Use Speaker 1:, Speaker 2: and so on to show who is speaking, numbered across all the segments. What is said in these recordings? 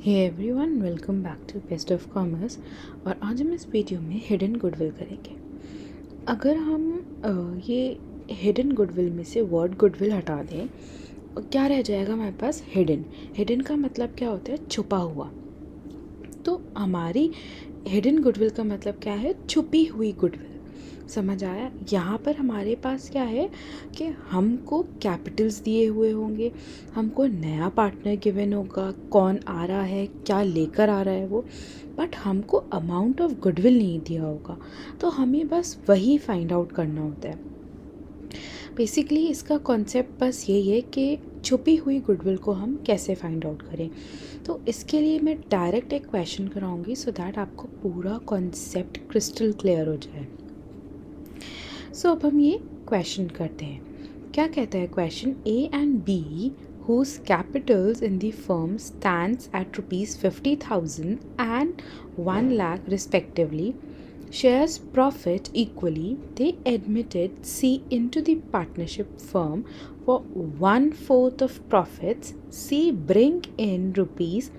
Speaker 1: Hey everyone, welcome back to best of commerce. और आज हम इस वीडियो में हिडन गुडविल करेंगे। अगर हम ये हिडन गुडविल में से वर्ड गुडविल हटा दें, क्या रह जाएगा हमारे पास? हिडन। हिडन का मतलब क्या होता है? छुपा हुआ। तो हमारी हिडन गुडविल का मतलब क्या है? छुपी हुई गुडविल। समझ आया? यहाँ पर हमारे पास क्या है कि हमको कैपिटल्स दिए हुए होंगे, हमको नया पार्टनर गिवन होगा, कौन आ रहा है, क्या लेकर आ रहा है वो, बट हमको अमाउंट ऑफ गुडविल नहीं दिया होगा। तो हमें बस वही फाइंड आउट करना होता है। बेसिकली इसका कॉन्सेप्ट बस यही है कि छुपी हुई गुडविल को हम कैसे फाइंड आउट करें। तो इसके लिए मैं डायरेक्ट एक क्वेश्चन कराऊंगी सो दैट आपको पूरा कॉन्सेप्ट क्रिस्टल क्लियर हो जाए। सो अब हम ये क्वेश्चन करते हैं। क्या कहता है question? A and B whose capitals in the firm stands at rupees 50,000 and 1 lakh respectively shares profit equally. They admitted C into the partnership firm for 1/4 of profits. C bring in rupees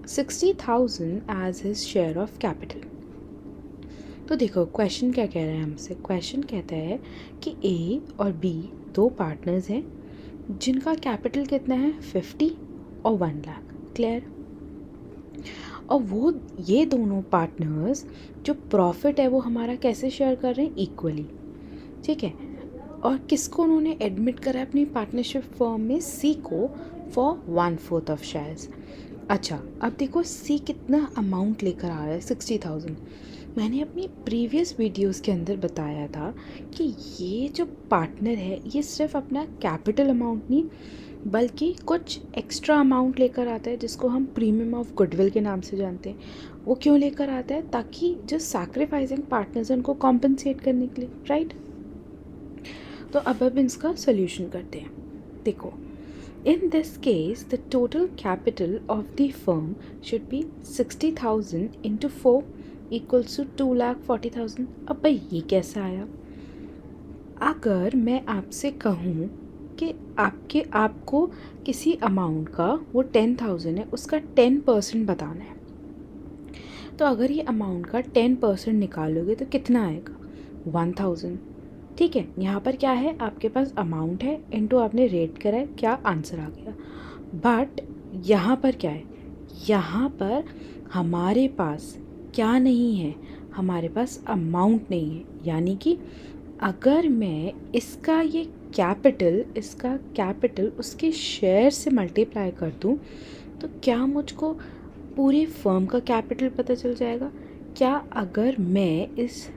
Speaker 1: 60,000 as his share of capital. तो देखो question क्या कह रहा है हमसे। Question कहता है कि ए और बी दो पार्टनर्स हैं जिनका कैपिटल कितना है? 50 और 1 लाख। क्लियर? और वो ये दोनों पार्टनर्स जो प्रॉफिट है वो हमारा कैसे शेयर कर रहे हैं? इक्वली। ठीक है। और किसको उन्होंने एडमिट करा अपनी पार्टनरशिप फर्म में? सी को, फॉर 1/4 ऑफ शेयर्स। अच्छा, अब देखो सी कितना अमाउंट लेकर आ रहा है? 60,000। मैंने अपनी प्रीवियस वीडियोस के अंदर बताया था कि ये जो पार्टनर है ये सिर्फ अपना कैपिटल अमाउंट नहीं बल्कि कुछ एक्स्ट्रा अमाउंट लेकर आता है जिसको हम प्रीमियम ऑफ गुडविल के नाम से जानते हैं। वो क्यों लेकर आता है? ताकि जो सैक्रिफाइसिंग पार्टनर्स हैं उनको कॉम्पनसेट करने के लिए, राइट? तो अब इसका सोल्यूशन करते हैं। देखो, in this case the total capital of the firm should be 60,000 into 4 equals to 2,40,000। अब भाई ये कैसा आया? अगर मैं आपसे कहूँ कि आपको किसी अमाउंट का, वो 10,000 है, उसका 10% बताना है, तो अगर ये अमाउंट का 10% निकालोगे तो कितना आएगा? 1,000। ठीक है। यहाँ पर क्या है? आपके पास अमाउंट है इनटू आपने रेट करा है, क्या आंसर आ गया। बट यहाँ पर क्या है? यहाँ पर हमारे पास क्या नहीं है? हमारे पास अमाउंट नहीं है। यानी कि अगर मैं इसका कैपिटल उसके शेयर से मल्टीप्लाई कर दूँ तो क्या मुझको पूरे फर्म का कैपिटल पता चल जाएगा? क्या अगर मैं इस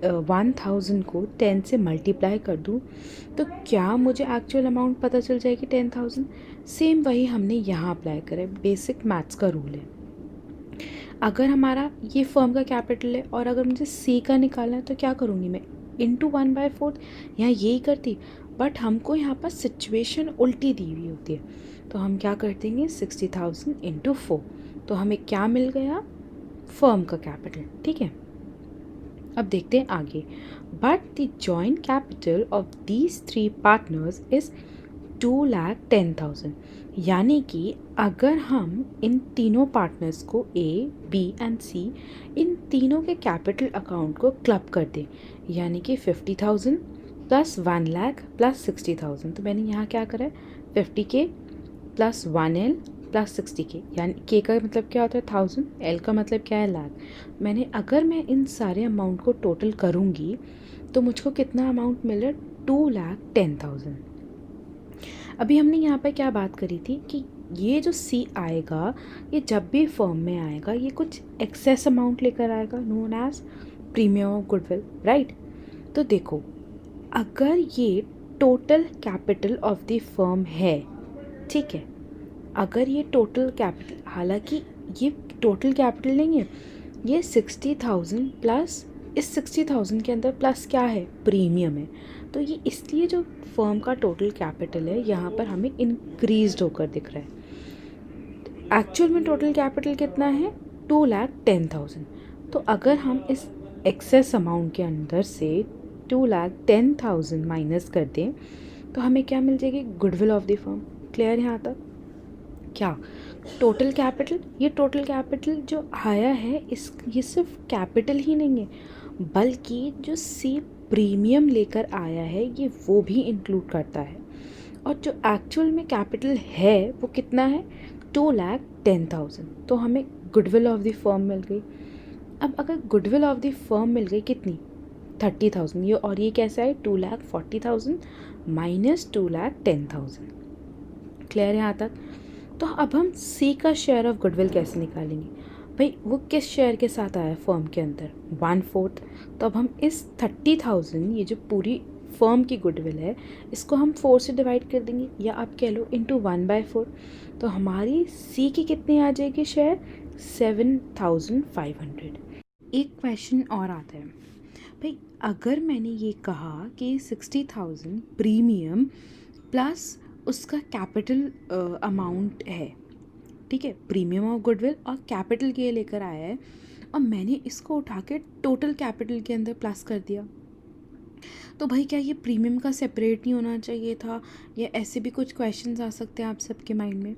Speaker 1: 1,000 को 10 से मल्टीप्लाई कर दूँ तो क्या मुझे एक्चुअल अमाउंट पता चल जाएगी? 10,000। सेम वही हमने यहाँ अप्लाई करा है। बेसिक मैथ्स का रूल है। अगर हमारा ये फर्म का कैपिटल है और अगर मुझे सी का निकालना है तो क्या करूँगी मैं? इंटू 1/4 यहाँ यही करती, बट हमको यहाँ पर सिचुएशन उल्टी दी हुई होती है। तो हम क्या कर देंगे? 60,000 इंटू 4। तो हमें क्या मिल गया? फर्म का कैपिटल। ठीक है। अब देखते हैं आगे। But the joint capital of these 3 partners is 2,10,000। यानी कि अगर हम इन तीनों पार्टनर्स को ए, बी एंड सी, इन तीनों के कैपिटल अकाउंट को क्लब कर दें, यानी कि 50,000 प्लस 1 लाख प्लस 60,000। तो मैंने यहाँ क्या करा है? 50K plus 1L plus 60K। यानी के का मतलब क्या होता है? 1000। एल का मतलब क्या है? लाख। अगर मैं इन सारे अमाउंट को टोटल करूँगी तो मुझको कितना अमाउंट मिल रहा है? 2,10,000। अभी हमने यहाँ पर क्या बात करी थी कि ये जो सी आएगा, ये जब भी फर्म में आएगा ये कुछ एक्सेस अमाउंट लेकर आएगा, known as premium of goodwill, right? तो देखो, अगर ये total capital of the firm है, ठीक है, अगर ये टोटल कैपिटल, हालांकि ये टोटल कैपिटल नहीं है, ये 60,000 प्लस इस 60,000 के अंदर प्लस क्या है? प्रीमियम है। तो ये इसलिए जो फर्म का टोटल कैपिटल है यहाँ पर हमें इंक्रीज्ड होकर दिख रहा है। एक्चुअल में टोटल कैपिटल कितना है? 2,10,000। तो अगर हम इस एक्सेस अमाउंट के अंदर से 2,10,000 माइनस कर दें तो हमें क्या मिल जाएगी? Goodwill of the firm. Clear यहाँ तक? क्या? Total capital. ये टोटल कैपिटल जो आया है ये सिर्फ कैपिटल ही नहीं है, बल्कि जो सी प्रीमियम लेकर आया है ये वो भी इंक्लूड करता है। और जो एक्चुअल में कैपिटल है वो कितना है? 2,10,000। तो हमें गुडविल ऑफ द फर्म मिल गई। अब अगर गुडविल ऑफ द फर्म मिल गई कितनी? 30,000। ये और ये कैसा है? 2,40,000 माइनस 2,10,000। क्लियर है यहाँ तक? तो अब हम सी का शेयर ऑफ गुडविल कैसे निकालेंगे? भाई वो किस शेयर के साथ आया फर्म के अंदर? 1/4। तो अब हम इस 30,000, ये जो पूरी फर्म की गुडविल है, इसको हम 4 से डिवाइड कर देंगे, या आप कह लो इंटू 1/4। तो हमारी सी की कितनी आ जाएगी शेयर? 7,500। एक क्वेश्चन और आता है भाई, अगर मैंने ये कहा कि 60,000 प्रीमियम प्लस उसका कैपिटल अमाउंट है, ठीक है, प्रीमियम ऑफ गुडविल और कैपिटल के लेकर आया है, और मैंने इसको उठा के टोटल कैपिटल के अंदर प्लस कर दिया, तो भाई क्या ये प्रीमियम का सेपरेट नहीं होना चाहिए था? या ऐसे भी कुछ क्वेश्चंस आ सकते हैं आप सबके माइंड में।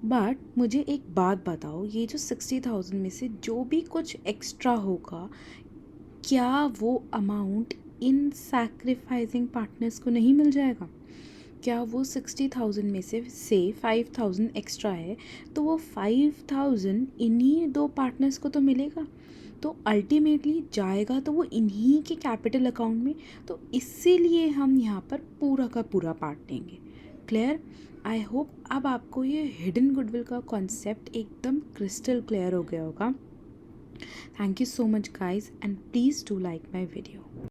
Speaker 1: बट मुझे एक बात बताओ, ये जो 60,000 में से जो भी कुछ एक्स्ट्रा होगा, क्या वो अमाउंट इन सैक्रिफाइसिंग पार्टनर्स को नहीं मिल जाएगा? क्या वो 60,000 में से 5,000 एक्स्ट्रा है, तो वो 5,000 इन्हीं 2 पार्टनर्स को तो मिलेगा, तो अल्टीमेटली जाएगा तो वो इन्हीं के कैपिटल अकाउंट में। तो इसीलिए हम यहाँ पर पूरा का पूरा पार्ट लेंगे। क्लियर? आई होप अब आपको ये हिडन गुडविल का कॉन्सेप्ट एकदम क्रिस्टल क्लियर हो गया होगा। Thank you so much guys, and please do like my video.